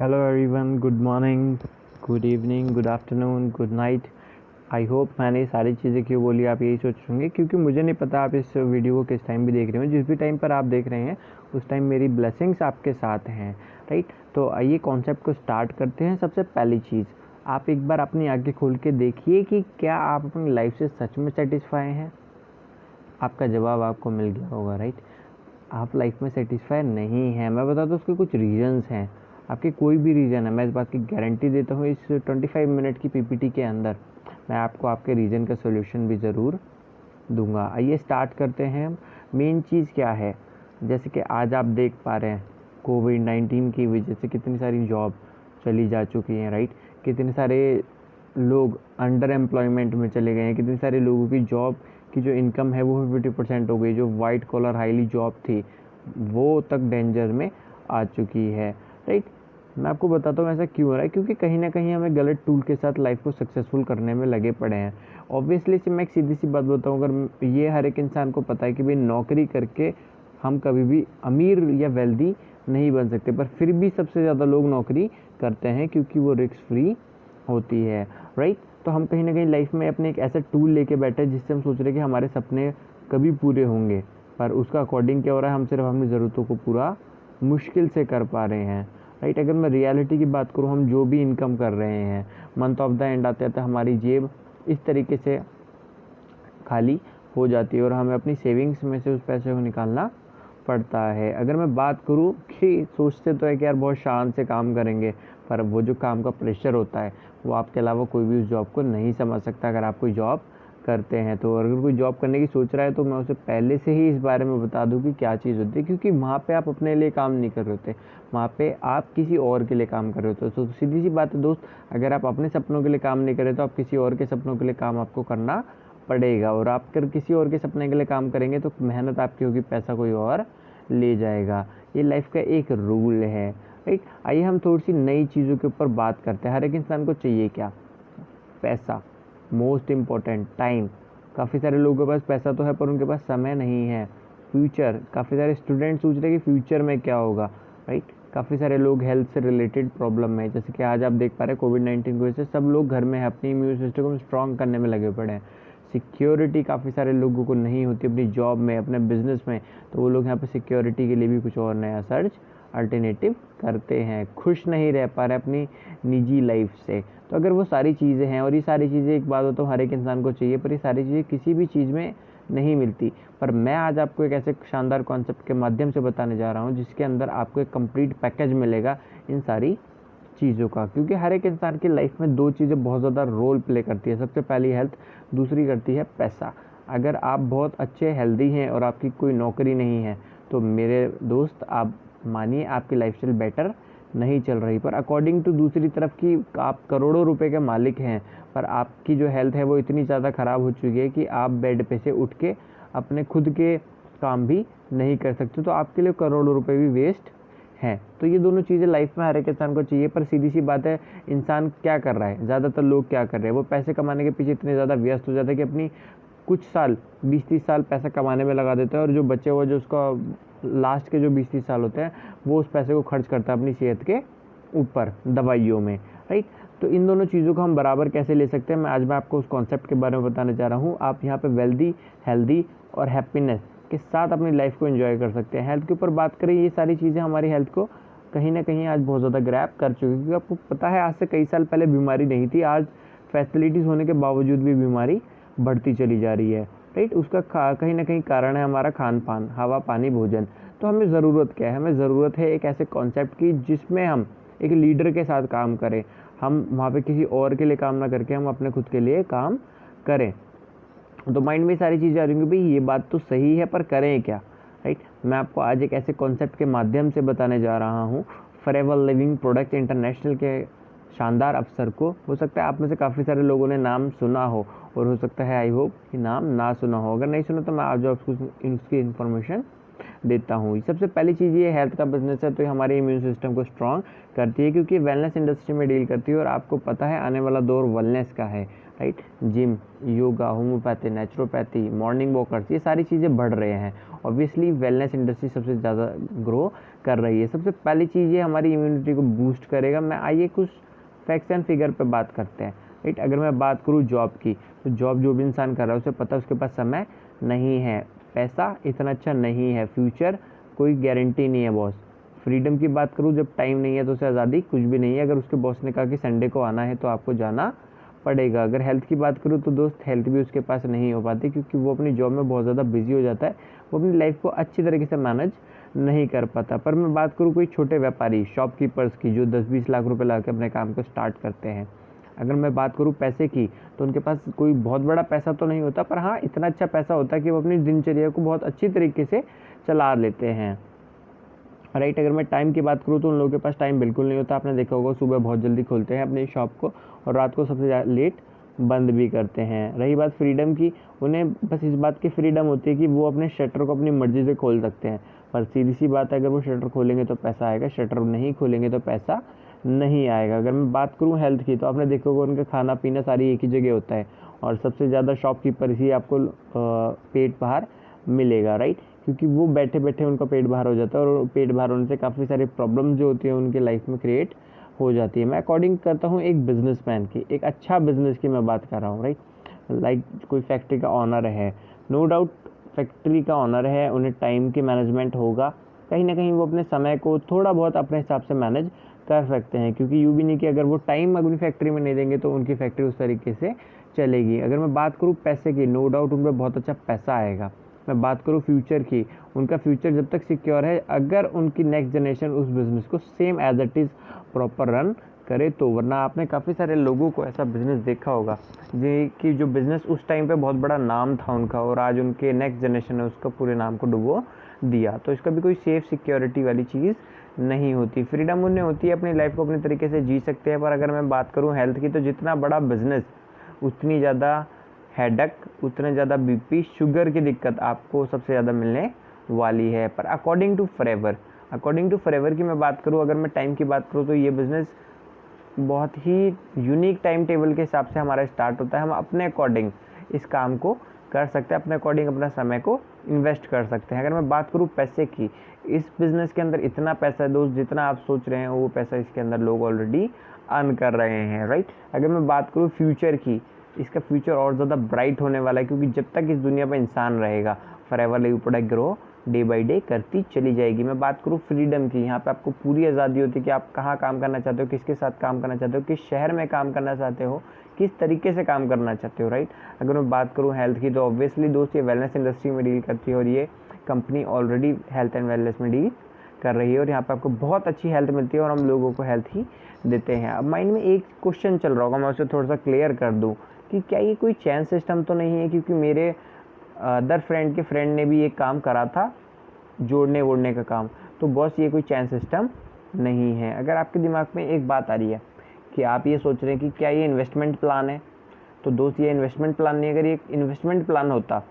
Hello everyone, good morning, good evening, good afternoon, good night. I hope मैंने ये सारी चीज़ें क्यों बोली, आप यही सोच रहे होंगे क्योंकि मुझे नहीं पता आप इस वीडियो को किस टाइम भी देख रहे हो। जिस भी टाइम पर आप देख रहे हैं उस टाइम मेरी ब्लेसिंग्स आपके साथ हैं, राइट। तो आइए कॉन्सेप्ट को स्टार्ट करते हैं। सबसे पहली चीज़, आप एक बार अपनी आंखें खोल के देखिए कि क्या आप अपनी लाइफ से सच में सेटिस्फाई हैं। आपका जवाब आपको मिल गया होगा, राइट। आप लाइफ में सेटिस्फाई नहीं हैं। मैं बता दूँ उसके कुछ रीज़न्स हैं। आपके कोई भी रीज़न है, मैं इस बात की गारंटी देता हूँ, इस 25 मिनट की पीपीटी के अंदर मैं आपको आपके रीज़न का सोल्यूशन भी ज़रूर दूंगा। आइए स्टार्ट करते हैं। मेन चीज़ क्या है, जैसे कि आज आप देख पा रहे हैं कोविड-19 की वजह से कितनी सारी जॉब चली जा चुकी हैं, राइट। कितने सारे लोग अंडर एम्प्लॉयमेंट में चले गए हैं। कितने सारे लोगों की जॉब की जो इनकम है वो 50% हो गई। जो वाइट कॉलर हाईली जॉब थी वो तक डेंजर में आ चुकी है, राइट। मैं आपको बताता हूँ ऐसा क्यों हो रहा है, क्योंकि कहीं ना कहीं हमें गलत टूल के साथ लाइफ को सक्सेसफुल करने में लगे पड़े हैं। ऑब्वियसली से मैं एक सीधी सी बात बताऊँ, अगर ये हर एक इंसान को पता है कि भाई नौकरी करके हम कभी भी अमीर या वेल्दी नहीं बन सकते, पर फिर भी सबसे ज़्यादा लोग नौकरी करते हैं क्योंकि वो रिस्क फ्री होती है, राइट। तो हम कहीं ना कहीं लाइफ में अपने एक ऐसा टूल लेके बैठे हैं जिससे हम सोच रहे हैं कि हमारे सपने कभी पूरे होंगे, पर उसका अकॉर्डिंग क्या हो रहा है, हम सिर्फ अपनी ज़रूरतों को पूरा मुश्किल से कर पा रहे हैं, राइट। अगर मैं रियलिटी की बात करूँ, हम जो भी इनकम कर रहे हैं मंथ ऑफ द एंड आते आते हमारी जेब इस तरीके से खाली हो जाती है और हमें अपनी सेविंग्स में से उस पैसे को निकालना पड़ता है। अगर मैं बात करूँ कि सोचते तो है कि यार बहुत शान से काम करेंगे, पर वो जो काम का प्रेशर होता है वो आपके अलावा कोई भी उस जॉब को नहीं समझ सकता। अगर आप कोई जॉब करते हैं तो अगर कोई जॉब करने की सोच रहा है तो मैं उसे पहले से ही इस बारे में बता दूं कि क्या चीज़ होती है, क्योंकि वहाँ पे आप अपने लिए काम नहीं कर रहे होते, वहाँ पे आप किसी और के लिए काम कर रहे होते हो। तो सीधी सी बात है दोस्त, अगर आप अपने सपनों के लिए काम नहीं कर रहे तो आप किसी और के सपनों के लिए काम आपको करना पड़ेगा, और आप अगर किसी और के सपने के लिए काम करेंगे तो मेहनत आपकी होगी, पैसा कोई और ले जाएगा। ये लाइफ का एक रूल है, राइट। आइए हम थोड़ी सी नई चीज़ों के ऊपर बात करते हैं। हर एक इंसान को चाहिए क्या? पैसा। Most important time. काफ़ी सारे लोगों के पास पैसा तो है पर उनके पास समय नहीं है। फ्यूचर, काफ़ी सारे स्टूडेंट सोच रहे हैं कि फ्यूचर में क्या होगा, राइट। काफ़ी सारे लोग हेल्थ से रिलेटेड प्रॉब्लम में, जैसे कि आज आप देख पा रहे हैं कोविड-19 की वजह से सब लोग घर में है, अपनी इम्यून सिस्टम को स्ट्रॉन्ग करने में लगे पड़े हैं। सिक्योरिटी काफ़ी सारे लोगों को नहीं होती अपनी जॉब में, अपने बिजनेस में, तो वो लोग यहाँ पे सिक्योरिटी के लिए भी कुछ और नया सर्च अल्टरनेटिव करते हैं। खुश नहीं रह पा रहे अपनी निजी लाइफ से। तो अगर वो सारी चीज़ें हैं, और ये सारी चीज़ें एक बात हो तो हर एक इंसान को चाहिए, पर ये सारी चीज़ें किसी भी चीज़ में नहीं मिलती। पर मैं आज आपको एक ऐसे शानदार कॉन्सेप्ट के माध्यम से बताने जा रहा हूँ जिसके अंदर आपको एक कंप्लीट पैकेज मिलेगा इन सारी चीज़ों का, क्योंकि हर एक इंसान की लाइफ में दो चीज़ें बहुत ज़्यादा रोल प्ले करती है। सबसे पहली हेल्थ, दूसरी करती है पैसा। अगर आप बहुत अच्छे हेल्दी हैं और आपकी कोई नौकरी नहीं है तो मेरे दोस्त आप मानिए आपकी लाइफस्टाइल बेटर नहीं चल रही। पर अकॉर्डिंग टू दूसरी तरफ की आप करोड़ों रुपए के मालिक हैं, पर आपकी जो हेल्थ है वो इतनी ज़्यादा ख़राब हो चुकी है कि आप बेड पे से उठ के अपने खुद के काम भी नहीं कर सकते, तो आपके लिए करोड़ों रुपए भी वेस्ट हैं। तो ये दोनों चीज़ें लाइफ में हर एक इंसान को चाहिए। पर सीधी सी बात है, इंसान क्या कर रहा है, ज़्यादातर लोग क्या कर रहे हैं, वो पैसे कमाने के पीछे इतने ज़्यादा व्यस्त हो जाते हैं कि अपनी कुछ साल 20-30 साल पैसा कमाने में लगा देता है, और जो बचे हुआ जो उसका लास्ट के जो 20-30 साल होते हैं वो उस पैसे को खर्च करता है अपनी सेहत के ऊपर, दवाइयों में, राइट। तो इन दोनों चीज़ों को हम बराबर कैसे ले सकते हैं, आज मैं आपको उस कॉन्सेप्ट के बारे में बताने जा रहा हूँ। आप यहाँ पे वेल्दी, हेल्दी और हैप्पीनेस के साथ अपनी लाइफ को एंजॉय कर सकते हैं। हेल्थ के ऊपर बात करें, ये सारी चीज़ें हमारी हेल्थ को कहीं ना कहीं आज बहुत ज़्यादा ग्रैब कर चुकी है, क्योंकि आपको पता है आज से कई साल पहले बीमारी नहीं थी, आज फैसिलिटीज़ होने के बावजूद भी बीमारी बढ़ती चली जा रही है, राइट। उसका कहीं ना कहीं कारण है हमारा खान पान, हवा पानी भोजन। तो हमें ज़रूरत क्या है, हमें ज़रूरत है एक ऐसे कॉन्सेप्ट की जिसमें हम एक लीडर के साथ काम करें। हम वहाँ पे किसी और के लिए काम ना करके हम अपने खुद के लिए काम करें। तो माइंड में सारी चीज़ें आ रही होंगी, भाई ये बात तो सही है पर करें क्या, राइट। मैं आपको आज एक ऐसे कॉन्सेप्ट के माध्यम से बताने जा रहा हूँ, फॉरएवर लिविंग प्रोडक्ट इंटरनेशनल के शानदार अवसर को। हो सकता है आप में से काफ़ी सारे लोगों ने नाम सुना हो, और हो सकता है आई होप कि नाम ना सुना हो। अगर नहीं सुना तो मैं आज आपको इसकी इन्फॉर्मेशन देता हूँ। सबसे पहली चीज़ ये हेल्थ का बिजनेस है, तो ये हमारे इम्यून सिस्टम को स्ट्रॉन्ग करती है, क्योंकि वेलनेस इंडस्ट्री में डील करती है। और आपको पता है आने वाला दौर वेलनेस का है, right. Gym, yoga, homeopathy, naturopathy, morning walkers, ये सारी चीज़ें बढ़ रहे हैं। ऑब्वियसली वेलनेस इंडस्ट्री सबसे ज़्यादा ग्रो कर रही है। सबसे पहली चीज़ ये हमारी इम्यूनिटी को बूस्ट करेगा। मैं आइए कुछ फैक्ट्स एंड फिगर पे बात करते हैं, राइट। अगर मैं बात करूँ जॉब की, तो जॉब जो भी इंसान कर रहा है उसे पता है उसके पास समय नहीं है, पैसा इतना अच्छा नहीं है, फ्यूचर कोई गारंटी नहीं है बॉस। फ्रीडम की बात करूँ, जब टाइम नहीं है तो उसे आज़ादी कुछ भी नहीं है। अगर उसके बॉस ने कहा कि संडे को आना है तो आपको जाना पड़ेगा। अगर हेल्थ की बात करूँ तो दोस्त हेल्थ भी उसके पास नहीं हो पाती, क्योंकि वो अपनी जॉब में बहुत ज़्यादा बिजी हो जाता है, वो अपनी लाइफ को अच्छी तरीके से मैनेज नहीं कर पाता। पर मैं बात करूँ कोई छोटे व्यापारी, शॉपकीपर्स की, जो 10-20 लाख रुपए ला के अपने काम को स्टार्ट करते हैं, अगर मैं बात करूँ पैसे की, तो उनके पास कोई बहुत बड़ा पैसा तो नहीं होता, पर हाँ इतना अच्छा पैसा होता है कि वो अपनी दिनचर्या को बहुत अच्छी तरीके से चला लेते हैं, राइट। अगर मैं टाइम की बात करूँ तो उन लोगों के पास टाइम बिल्कुल नहीं होता। आपने देखा होगा सुबह बहुत जल्दी खोलते हैं अपनी शॉप को और रात को सबसे लेट बंद भी करते हैं। रही बात फ्रीडम की, उन्हें बस इस बात की फ्रीडम होती है कि वो अपने शटर को अपनी मर्जी से खोल सकते हैं, पर सीधी सी बात है, अगर वो शटर खोलेंगे तो पैसा आएगा, शटर नहीं खोलेंगे तो पैसा नहीं आएगा। अगर मैं बात करूँ हेल्थ की, तो आपने देखा होगा उनका खाना पीना सारी एक ही जगह होता है, और सबसे ज़्यादा शॉपकीपर ही आपको पेट बाहर मिलेगा, राइट। क्योंकि वो बैठे बैठे उनका पेट बाहर हो जाता है, और पेट बाहर होने से काफ़ी सारे प्रॉब्लम जो होती है उनकी लाइफ में क्रिएट हो जाती है। मैं अकॉर्डिंग करता हूँ एक बिजनेसमैन की, एक अच्छा बिजनेस की मैं बात कर रहा हूँ, राइट। लाइक कोई फैक्ट्री का ऑनर है, नो डाउट फैक्ट्री का ऑनर है, उन्हें टाइम की मैनेजमेंट होगा, कहीं ना कहीं वो अपने समय को थोड़ा बहुत अपने हिसाब से मैनेज कर सकते हैं, क्योंकि यूँ भी नहीं कि अगर वो टाइम अपनी फैक्ट्री में नहीं देंगे तो उनकी फैक्ट्री उस तरीके से चलेगी। अगर मैं बात करूँ पैसे की, नो डाउट उन पर बहुत अच्छा पैसा आएगा। मैं बात करूँ फ्यूचर की, उनका फ्यूचर जब तक सिक्योर है, अगर उनकी नेक्स्ट जनरेशन उस बिज़नेस को same as it is proper run करे तो। वरना आपने काफ़ी सारे लोगों को ऐसा बिज़नेस देखा होगा कि जो बिज़नेस उस टाइम पे बहुत बड़ा नाम था उनका, और आज उनके नेक्स्ट जनरेशन ने उसका पूरे नाम को डुबो दिया। तो इसका भी कोई सेफ सिक्योरिटी वाली चीज़ नहीं होती। फ्रीडम उन्हें होती है, अपनी लाइफ को अपने तरीके से जी सकते हैं। पर अगर मैं बात करूँ हेल्थ की, तो जितना बड़ा बिज़नेस उतनी ज़्यादा हेडक, उतना ज़्यादा बीपी, शुगर की दिक्कत आपको सबसे ज़्यादा मिलने वाली है। पर अकॉर्डिंग टू फॉरएवर की मैं बात करूँ, अगर मैं टाइम की बात करूँ, तो ये बिज़नेस बहुत ही यूनिक टाइम टेबल के हिसाब से हमारा स्टार्ट होता है। हम अपने अकॉर्डिंग इस काम को कर सकते हैं, अपने अकॉर्डिंग अपना समय को इन्वेस्ट कर सकते हैं। अगर मैं बात करूँ पैसे की, इस बिज़नेस के अंदर इतना पैसा है दोस्त, जितना आप सोच रहे हैं वो पैसा इसके अंदर लोग ऑलरेडी अर्न कर रहे हैं, राइट। अगर मैं बात करूँ फ्यूचर की, इसका फ्यूचर और ज़्यादा ब्राइट होने वाला है, क्योंकि जब तक इस दुनिया पर इंसान रहेगा, forever live product grow day by day करती चली जाएगी। मैं बात करूँ फ्रीडम की, यहाँ पे आपको पूरी आज़ादी होती है कि आप कहाँ काम करना चाहते हो, किसके साथ काम करना चाहते हो, किस शहर में काम करना चाहते हो, किस तरीके से काम करना चाहते हो, राइट। अगर मैं बात करूँ हेल्थ की, तो ऑब्वियसली दोस्त ये वेलनेस इंडस्ट्री में डील करती है, और ये company already health and wellness में डील कर रही है, और यहाँ पे आपको बहुत अच्छी हेल्थ मिलती है, और हम लोगों को हेल्थ ही देते हैं। अब माइंड में एक क्वेश्चन चल रहा होगा, मैं उसे थोड़ा सा क्लियर कर दूँ कि क्या ये कोई चैन सिस्टम तो नहीं है, क्योंकि मेरे अदर फ्रेंड के फ्रेंड ने भी एक काम करा था, जोड़ने वोड़ने का काम। तो बॉस ये कोई चैन सिस्टम नहीं है। अगर आपके दिमाग में एक बात आ रही है कि आप ये सोच रहे हैं कि क्या ये इन्वेस्टमेंट प्लान है, तो दोस्त ये इन्वेस्टमेंट प्लान नहीं। अगर ये इन्वेस्टमेंट प्लान होता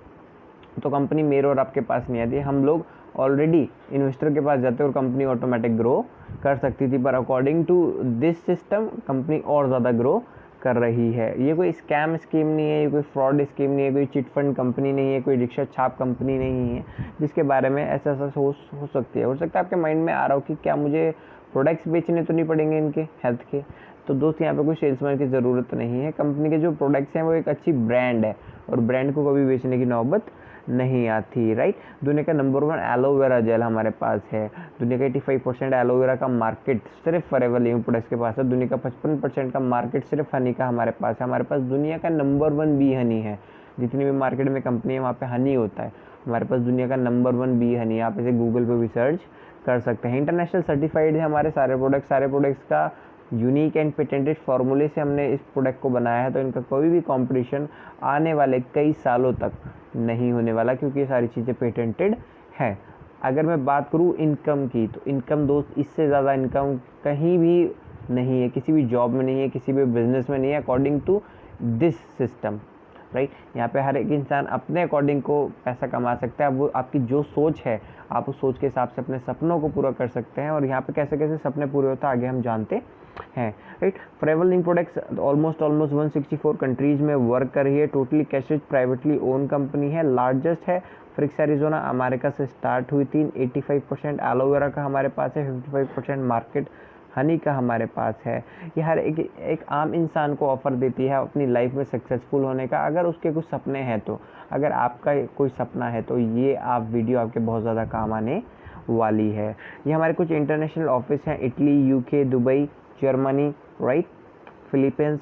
तो कंपनी मेरे और आपके पास नहीं आती, हम लोग ऑलरेडी इन्वेस्टर के पास जाते और कंपनी ऑटोमेटिक ग्रो कर सकती थी। पर according to this system company और ज़्यादा ग्रो कर रही है। ये कोई स्कैम स्कीम नहीं है, ये कोई फ्रॉड स्कीम नहीं है, कोई चिट फंड कंपनी नहीं है, कोई रिक्शा छाप कंपनी नहीं है, जिसके बारे में ऐसा हो सकती है। हो सकता है आपके माइंड में आ रहा हो कि क्या मुझे प्रोडक्ट्स बेचने तो नहीं पड़ेंगे इनके हेल्थ के। तो दोस्त यहाँ पे कोई सेल्समैन की ज़रूरत नहीं है। कंपनी के जो प्रोडक्ट्स हैं वो एक अच्छी ब्रांड है, और ब्रांड को कभी बेचने की नौबत नहीं आती, राइट। दुनिया का नंबर 1 एलोवेरा जेल हमारे पास है। दुनिया का 85% एलोवेरा का मार्केट सिर्फ फॉरएवर लिविंग प्रोडक्ट्स के पास है। दुनिया का 55% का मार्केट सिर्फ हनी का हमारे पास है। हमारे पास दुनिया का नंबर 1 बी हनी है। जितनी भी मार्केट में कंपनी है वहाँ पे हनी होता है, हमारे पास दुनिया का नंबर 1 बी हनी। आप इसे गूगल पे भी सर्च कर सकते हैं। इंटरनेशनल सर्टिफाइड है हमारे सारे प्रोडक्ट्स का यूनिक एंड पेटेंटेड फार्मूले से हमने इस प्रोडक्ट को बनाया है। तो इनका कोई भी कंपटीशन आने वाले कई सालों तक नहीं होने वाला, क्योंकि ये सारी चीज़ें पेटेंटेड है। अगर मैं बात करूँ इनकम की, तो इनकम दोस्त इससे ज़्यादा इनकम कहीं भी नहीं है, किसी भी जॉब में नहीं है, किसी भी बिजनेस में नहीं है, according to this system. Right. यहाँ पे हर एक इंसान अपने अकॉर्डिंग को पैसा कमा सकता है। वो आपकी जो सोच है, आप उस सोच के हिसाब से अपने सपनों को पूरा कर सकते हैं। और यहाँ पे कैसे कैसे सपने पूरे होते हैं आगे हम जानते हैं, right. Forever link products almost 164 countries में वर्क कर रही है। Totally caches privately own company है, लार्जेस्ट है। फ्रिक्स एरिजोना अमेरिका से स्टार्ट हुई थी। 85% एलोवेरा का हमारे पास है, 55% मार्केट हनी का हमारे पास है। ये हर एक आम इंसान को ऑफ़र देती है अपनी लाइफ में सक्सेसफुल होने का, अगर उसके कुछ सपने हैं तो। अगर आपका कोई सपना है तो ये आप वीडियो आपके बहुत ज़्यादा काम आने वाली है। ये हमारे कुछ इंटरनेशनल ऑफिस हैं, Italy, UK, Dubai, Germany, right, Philippines,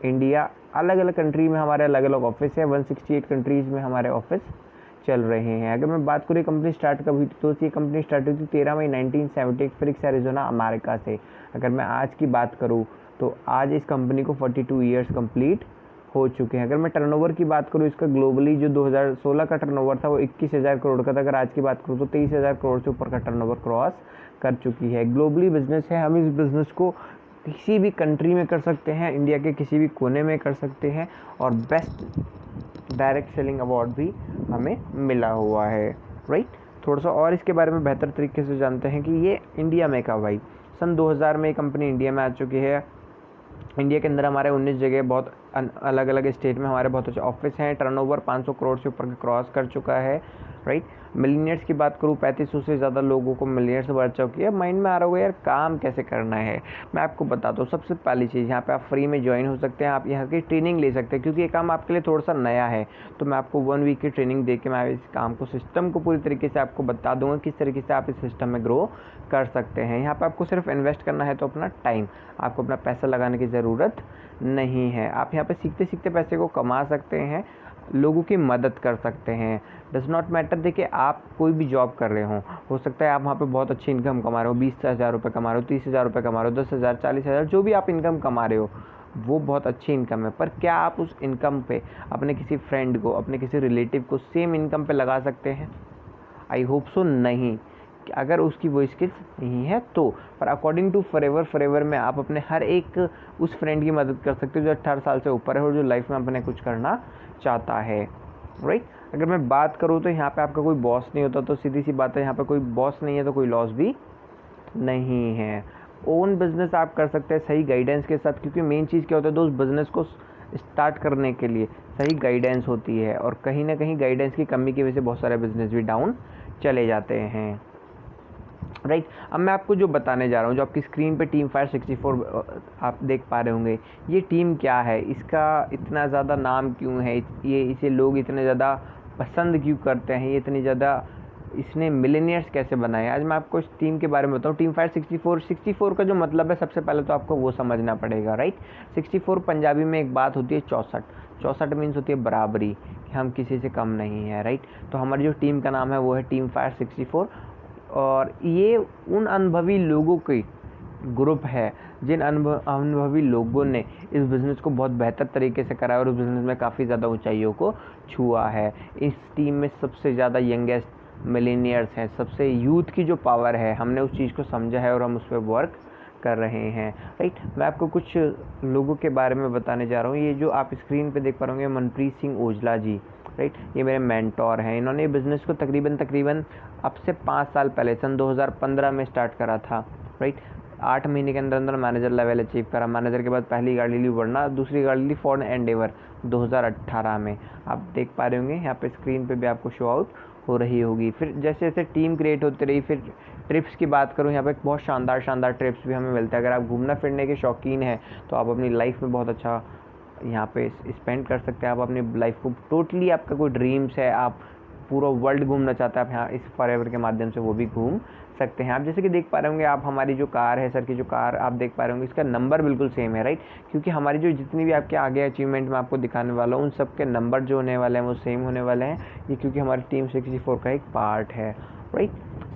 India, अलग अलग कंट्री में हमारे अलग अलग ऑफिस है। 168 कंट्रीज़ में हमारे ऑफिस चल रहे हैं। अगर मैं बात करूँ कंपनी स्टार्ट कब हुई थी, तो ये कंपनी स्टार्ट हुई थी 13 मई 1970 फिनिक्स एरिजोना अमेरिका से। अगर मैं आज की बात करूँ तो आज इस कंपनी को 42 ईयर्स कंप्लीट हो चुके हैं। अगर मैं टर्नओवर की बात करूँ, इसका ग्लोबली जो 2016 का टर्नओवर था वो 21,000 करोड़ का था। अगर आज की बात करूँ तो 23,000 करोड़ से ऊपर का टर्नओवर क्रॉस कर चुकी है। ग्लोबली बिजनेस है, हम इस बिज़नेस को किसी भी कंट्री में कर सकते हैं, इंडिया के किसी भी कोने में कर सकते हैं। और बेस्ट डायरेक्ट सेलिंग अवार्ड भी हमें मिला हुआ है, राइट। थोड़ा सा और इसके बारे में बेहतर तरीके से जानते हैं कि ये इंडिया में कब आई। सन 2000 में कंपनी इंडिया में आ चुकी है। इंडिया के अंदर हमारे 19 जगह बहुत अलग अलग स्टेट में हमारे बहुत अच्छे ऑफिस हैं। टर्नओवर 500 करोड़ से ऊपर क्रॉस कर चुका है, राइट। मिलीनियर्स की बात करूँ, 3500 से ज़्यादा लोगों को मिलीनियर्स बढ़ चुकी है। माइंड में आ रहा होगा यार काम कैसे करना है, मैं आपको बताता हूँ। सबसे पहली चीज़, यहाँ पे आप फ्री में ज्वाइन हो सकते हैं, आप यहाँ की ट्रेनिंग ले सकते हैं, क्योंकि ये काम आपके लिए थोड़ा सा नया है। तो मैं आपको 1 वीक की ट्रेनिंग दे के मैं इस काम को, सिस्टम को पूरी तरीके से आपको बता दूंगा किस तरीके से आप इस सिस्टम में ग्रो कर सकते हैं। यहाँ पर आपको सिर्फ इन्वेस्ट करना है, तो अपना टाइम, आपको अपना पैसा लगाने की ज़रूरत नहीं है। आप यहाँ पे सीखते सीखते पैसे को कमा सकते हैं, लोगों की मदद कर सकते हैं। डज नॉट मैटर, देखिए आप कोई भी जॉब कर रहे हो सकता है आप वहाँ पे बहुत अच्छी इनकम कमा रहे हो, 20,000 रुपये कमा रहे हो, 30,000 रुपये कमा रहे हो, 10,000, 40,000, जो भी आप इनकम कमा रहे हो वो बहुत अच्छी इनकम है। पर क्या आप उस इनकम पे अपने किसी फ्रेंड को, अपने किसी रिलेटिव को सेम इनकम पे लगा सकते हैं? आई होप सो नहीं, अगर उसकी वो स्किल्स नहीं है तो। पर अकॉर्डिंग टू फॉरएवर में आप अपने हर एक उस फ्रेंड की मदद कर सकते हो जो 18 साल से ऊपर है और जो लाइफ में अपने कुछ करना चाहता है, राइट। अगर मैं बात करूँ तो यहाँ पे आपका कोई बॉस नहीं होता, तो सीधी सी बात है, यहाँ पे कोई बॉस नहीं है तो कोई लॉस भी नहीं है। ओन बिजनेस आप कर सकते हैं सही गाइडेंस के साथ, क्योंकि मेन चीज़ क्या होता है, दोस्त बिजनेस को स्टार्ट करने के लिए सही गाइडेंस होती है, और कहीं ना कहीं गाइडेंस की कमी की वजह से बहुत सारे बिजनेस भी डाउन चले जाते हैं, राइट। अब मैं आपको जो बताने जा रहा हूँ, जो आपकी स्क्रीन पे टीम फायर 64 आप देख पा रहे होंगे, ये टीम क्या है, इसका इतना ज़्यादा नाम क्यों है, ये इसे लोग इतने ज़्यादा पसंद क्यों करते हैं, ये इतनी ज़्यादा इसने मिलेनियर्स कैसे बनाए, आज मैं आपको इस टीम के बारे में बताऊँ। टीम फायर 64 का जो मतलब है, सबसे पहले तो आपको वो समझना पड़ेगा, राइट। 64 पंजाबी में एक बात होती है 64 मीन्स होती है बराबरी, कि हम किसी से कम नहीं है, राइट। तो हमारी जो टीम का नाम है वो है टीम फायर 64, और ये उन अनुभवी लोगों की ग्रुप है जिन अनुभवी लोगों ने इस बिज़नेस को बहुत बेहतर तरीके से करा है और उस बिज़नेस में काफ़ी ज़्यादा ऊंचाइयों को छुआ है। इस टीम में सबसे ज़्यादा यंगेस्ट मिलेनियर्स हैं, सबसे यूथ की जो पावर है, हमने उस चीज़ को समझा है और हम उस पर वर्क कर रहे हैं, राइट। मैं आपको कुछ लोगों के बारे में बताने जा रहा हूँ। ये जो आप स्क्रीन पे देख पा रहे होंगे, मनप्रीत सिंह ओजला जी, राइट, ये मेरे मेंटोर हैं। इन्होंने बिज़नेस को तकरीबन अब से 5 साल पहले सन 2015 में स्टार्ट करा था, राइट। 8 महीने के अंदर मैनेजर लेवल अचीव करा। मैनेजर के बाद पहली गाड़ी ली वर्ना, दूसरी गाड़ी ली फोर्ड एंडेवर 2018 में। आप देख पा रहे होंगे यहाँ पे स्क्रीन पे भी आपको शो आउट हो रही होगी। फिर जैसे जैसे टीम क्रिएट होती रही, फिर ट्रिप्स की बात करूँ, यहाँ पे बहुत शानदार ट्रिप्स भी हमें मिलते हैं। अगर आप घूमना फिरने के शौकीन हैं तो आप अपनी लाइफ में बहुत अच्छा यहाँ पे स्पेंड कर सकते हैं। आप अपनी लाइफ को टोटली, आपका कोई ड्रीम्स है, आप पूरा वर्ल्ड घूमना चाहते हैं, आप यहाँ इस फॉरएवर के माध्यम से वो भी घूम सकते हैं। आप जैसे कि देख पा रहे होंगे, आप हमारी जो कार है, सर की जो कार आप देख पा रहे होंगे, इसका नंबर बिल्कुल सेम है, राइट। क्योंकि हमारी जो जितनी भी आपके आगे अचीवमेंट मैं आपको दिखाने वाला हूँ, उन सब के नंबर जो होने वाले हैं वो सेम होने वाले हैं। ये क्योंकि हमारी टीम 64 का एक पार्ट है, राइट,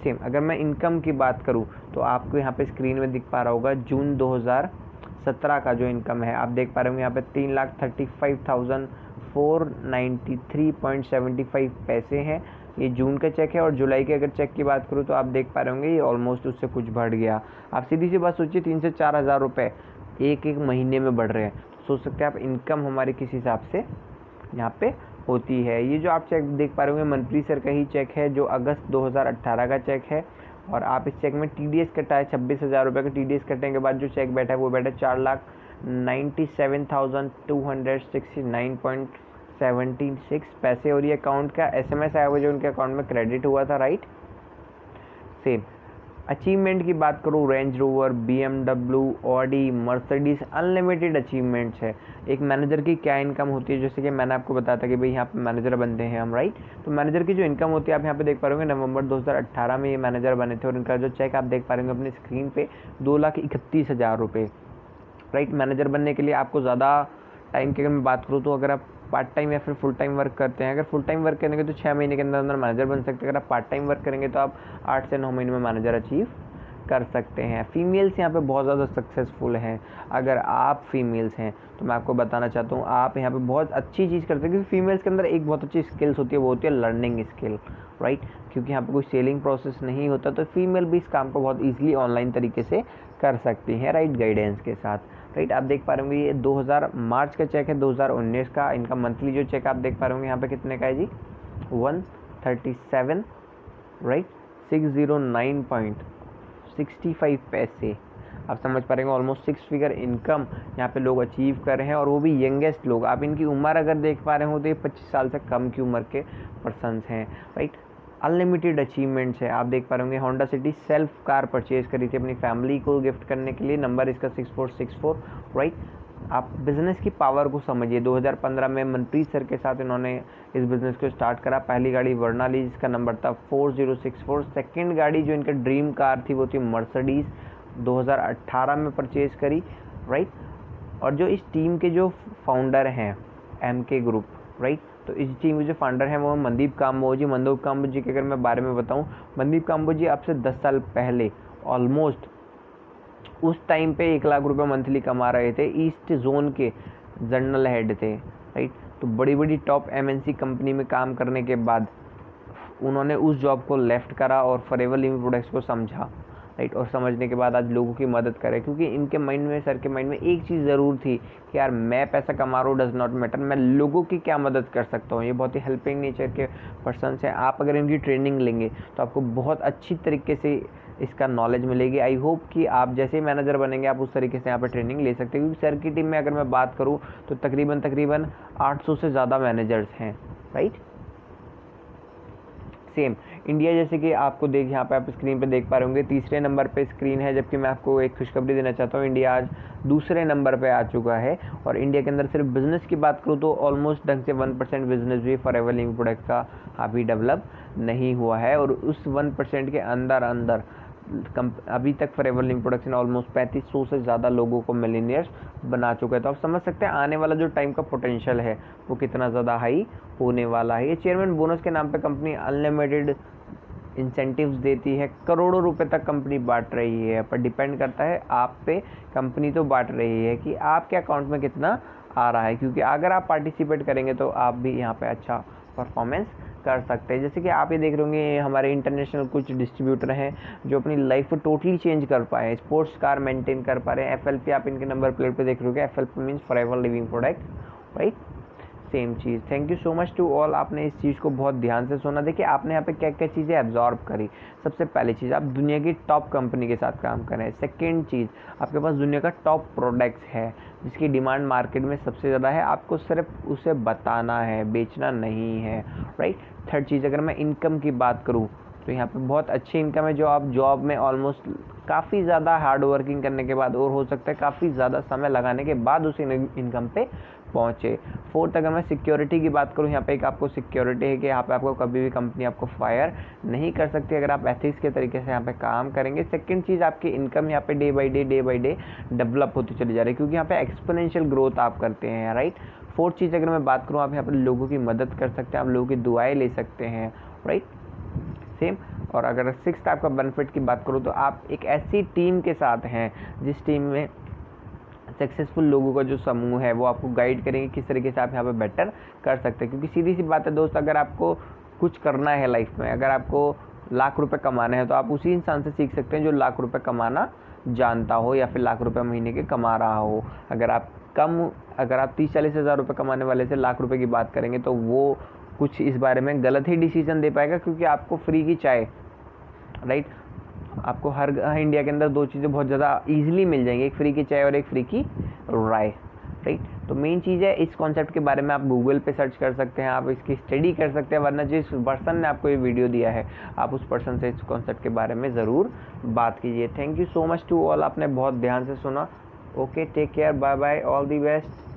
सेम। अगर मैं इनकम की बात करूँ तो आपको यहाँ पे स्क्रीन में दिख पा रहा होगा जून 2017 का जो इनकम है, आप देख पा रहे होंगे यहाँ पे 3,35,493.75 पैसे हैं। ये जून का चेक है। और जुलाई के अगर चेक की बात करूँ तो आप देख पा रहे होंगे ये ऑलमोस्ट उससे कुछ बढ़ गया। आप सीधी सी बात सोचिए, 3 से 4 हज़ार रुपये एक महीने में बढ़ रहे हैं। तो सोच सकते हैं आप इनकम हमारी किस हिसाब से यहाँ पे होती है। ये जो आप चेक देख पा रहे होंगे मनप्रीत सर का ही चेक है जो अगस्त 2018 का चेक है, और आप इस चेक में TDS कटा है 26,000 रुपये का। TDS कटने के बाद जो चेक बैठा है वो बैठा 4,97,269.76 पैसे, और ये अकाउंट का SMS आया हुआ जो उनके अकाउंट में क्रेडिट हुआ था, राइट। सेम अचीवमेंट की बात करूँ, range rover, BMW, Audi, Mercedes, unlimited achievements है। एक मैनेजर की क्या इनकम होती है, जैसे कि मैंने आपको बताया था कि भाई यहाँ पे मैनेजर बनते हैं हम, राइट। तो मैनेजर की जो इनकम होती है आप यहाँ पे देख पा रहे होंगे, नवंबर 2018 में ये मैनेजर बने थे, और इनका जो चेक आप देख पा रहे होंगे अपनी स्क्रीन पे 2,31,000 रुपये, राइट। मैनेजर बनने के लिए आपको ज़्यादा टाइम की अगर मैं बात करूँ तो अगर आप पार्ट टाइम या फिर फुल टाइम वर्क करते हैं, अगर फुल टाइम वर्क करेंगे तो 6 महीने के अंदर अंदर मैनेजर बन सकते हैं। अगर आप पार्ट टाइम वर्क करेंगे तो आप 8 से 9 महीने में मैनेजर अचीव कर सकते हैं। फीमेल्स यहाँ पे बहुत ज़्यादा सक्सेसफुल हैं। अगर आप फीमेल्स हैं तो मैं आपको बताना चाहता हूँ आप यहाँ पे बहुत अच्छी चीज़ करते हैं, क्योंकि फीमेल्स के अंदर एक बहुत अच्छी स्किल्स होती है, वो होती है लर्निंग स्किल, राइट। क्योंकि यहाँ पे कोई सेलिंग प्रोसेस नहीं होता तो फीमेल भी इस काम को बहुत ईजिली ऑनलाइन तरीके से कर सकती हैं, राइट, गाइडेंस के साथ, राइट। आप देख पा रहे होंगे ये 2000 मार्च का चेक है 2019 का। इनका मंथली जो चेक आप देख पा रहे होंगे यहाँ पे कितने का है जी, 137, राइट, 609.65 पैसे। आप समझ पा रहे हैं ऑलमोस्ट 6 फिगर इनकम यहाँ पे लोग अचीव कर रहे हैं, और वो भी यंगेस्ट लोग। आप इनकी उम्र अगर देख पा रहे हो तो ये 25 साल से कम की उम्र के पर्सनस हैं, राइट। अनलिमिटेड अचीवमेंट्स है। आप देख पा रहे होंगे Honda city self car purchase करी थी अपनी फैमिली को गिफ्ट करने के लिए, नंबर इसका 6464, राइट। आप बिज़नेस की पावर को समझिए। 2015 में मनप्रीत सर के साथ इन्होंने इस बिज़नेस को स्टार्ट करा। पहली गाड़ी वर्ना ली जिसका नंबर था 4064। सेकंड गाड़ी जो इनका ड्रीम कार थी वो थी मर्सिडीज़, 2018 में परचेज करी, राइट। और जो इस टीम के जो फाउंडर हैं MK ग्रुप, राइट, तो इस टीम के जो फाउंडर हैं वो मनदीप काम्बोज जी के अगर मैं बारे में बताऊं, मनदीप काम्बोज जी अब से 10 साल पहले ऑलमोस्ट उस टाइम पे 1 लाख रुपए मंथली कमा रहे थे। ईस्ट जोन के जनरल हेड थे, राइट। तो बड़ी बड़ी टॉप MNC कंपनी में काम करने के बाद उन्होंने उस जॉब को लेफ्ट करा और फॉरएवर लिविंग प्रोडक्ट्स को समझा, राइट। और समझने के बाद आज लोगों की मदद करे, क्योंकि इनके माइंड में, सर के माइंड में एक चीज़ ज़रूर थी कि यार मैं पैसा कमा रहा हूँ डज नॉट मैटर, मैं लोगों की क्या मदद कर सकता हूँ। ये बहुत ही हेल्पिंग नेचर के पर्सन हैं। आप अगर इनकी ट्रेनिंग लेंगे तो आपको बहुत अच्छी तरीके से इसका नॉलेज मिलेगी। आई होप कि आप जैसे ही मैनेजर बनेंगे आप उस तरीके से यहाँ पर ट्रेनिंग ले सकते हैं, क्योंकि सर की टीम में अगर मैं बात करूँ तो तकरीबन 800 से ज़्यादा मैनेजर्स हैं, राइट। सेम इंडिया, जैसे कि आपको देख यहाँ पे आप स्क्रीन पे देख पा रहे होंगे, तीसरे नंबर पे स्क्रीन है, जबकि मैं आपको एक खुशखबरी देना चाहता हूँ, इंडिया आज दूसरे नंबर पे आ चुका है। और इंडिया के अंदर सिर्फ बिजनेस की बात करूँ तो ऑलमोस्ट ढंग से 1% बिजनेस भी फॉरएवर लिविंग प्रोडक्ट का अभी डेवलप नहीं हुआ है, और उस 1% के अंदर अभी तक फॉरएवर लिविंग प्रोडक्ट्स ने ऑलमोस्ट 3500 से ज़्यादा लोगों को मिलीनियर्स बना चुका है। तो आप समझ सकते हैं आने वाला जो टाइम का पोटेंशियल है वो कितना ज़्यादा हाई होने वाला है। ये चेयरमैन बोनस के नाम पे कंपनी अनलिमिटेड इंसेंटिव्स देती है, करोड़ों रुपए तक कंपनी बांट रही है, पर डिपेंड करता है आप पे। कंपनी तो बांट रही है कि आपके अकाउंट में कितना आ रहा है, क्योंकि अगर आप पार्टिसिपेट करेंगे तो आप भी यहाँ पे अच्छा परफॉर्मेंस कर सकते हैं। जैसे कि आप ये देख रहे होंगे हमारे इंटरनेशनल कुछ डिस्ट्रीब्यूटर हैं जो अपनी लाइफ को टोटली चेंज कर पाए हैं, स्पोर्ट्स कार मेंटेन कर पा रहे हैं। FLP आप इनके नंबर प्लेट पे देख रहे होंगे, FLP means forever living product, right. Same चीज़। Thank you so much to all, आपने इस चीज़ को बहुत ध्यान से सुना। देखिए आपने यहाँ पे क्या क्या चीज़ें एब्जॉर्ब करी। सबसे पहली चीज़, आप दुनिया की टॉप कंपनी के साथ काम करें। सेकेंड चीज़, आपके पास दुनिया का टॉप प्रोडक्ट्स है जिसकी डिमांड मार्केट में सबसे ज़्यादा है, आपको सिर्फ उसे बताना है, बेचना नहीं है, राइट। थर्ड चीज़, अगर मैं इनकम की बात करूँ तो यहाँ पे बहुत अच्छी इनकम है, जो आप जॉब में ऑलमोस्ट काफ़ी ज़्यादा हार्ड वर्किंग करने के बाद, और हो सकता है काफ़ी ज़्यादा समय लगाने के बाद उस इनकम पे पहुँचे। फोर्थ, अगर मैं सिक्योरिटी की बात करूँ, यहाँ पे एक आपको सिक्योरिटी है कि यहाँ पे आपको कभी भी कंपनी आपको फायर नहीं कर सकती अगर आप एथिक्स के तरीके से यहाँ पे काम करेंगे। सेकंड चीज़, आपकी इनकम यहाँ पे डे बाई डे डेवलप होती चली जा रही है, क्योंकि यहाँ पे एक्सपोनेंशियल ग्रोथ आप करते हैं, राइट। फोर्थ चीज़, अगर मैं बात करूँ, आप यहाँ पर लोगों की मदद कर सकते हैं, आप लोगों की दुआएँ ले सकते हैं, राइट। सेम। और अगर सिक्स्थ आपका बेनिफिट की बात करूँ तो आप एक ऐसी टीम के साथ हैं जिस टीम में सक्सेसफुल लोगों का जो समूह है वो आपको गाइड करेंगे किस तरीके से आप यहाँ पे बेटर कर सकते हैं। क्योंकि सीधी सी बात है दोस्त, अगर आपको कुछ करना है लाइफ में, अगर आपको लाख रुपए कमाने हैं तो आप उसी इंसान से सीख सकते हैं जो लाख रुपए कमाना जानता हो या फिर लाख रुपए महीने के कमा रहा हो। अगर आप 30-40 हज़ार रुपये कमाने वाले से लाख रुपए की बात करेंगे तो वो कुछ इस बारे में गलत ही डिसीजन दे पाएगा, क्योंकि आपको फ्री की चाय, राइट, आपको हर इंडिया के अंदर 2 चीज़ें बहुत ज़्यादा ईजिली मिल जाएंगी, एक फ्री की चाय और एक फ्री की राय, राइट। तो मेन चीज़ है, इस कॉन्सेप्ट के बारे में आप गूगल पे सर्च कर सकते हैं, आप इसकी स्टडी कर सकते हैं, वरना जिस पर्सन ने आपको ये वीडियो दिया है आप उस पर्सन से इस कॉन्सेप्ट के बारे में ज़रूर बात कीजिए। Thank you so much to all, आपने बहुत ध्यान से सुना। Okay, take care, bye bye, all the best.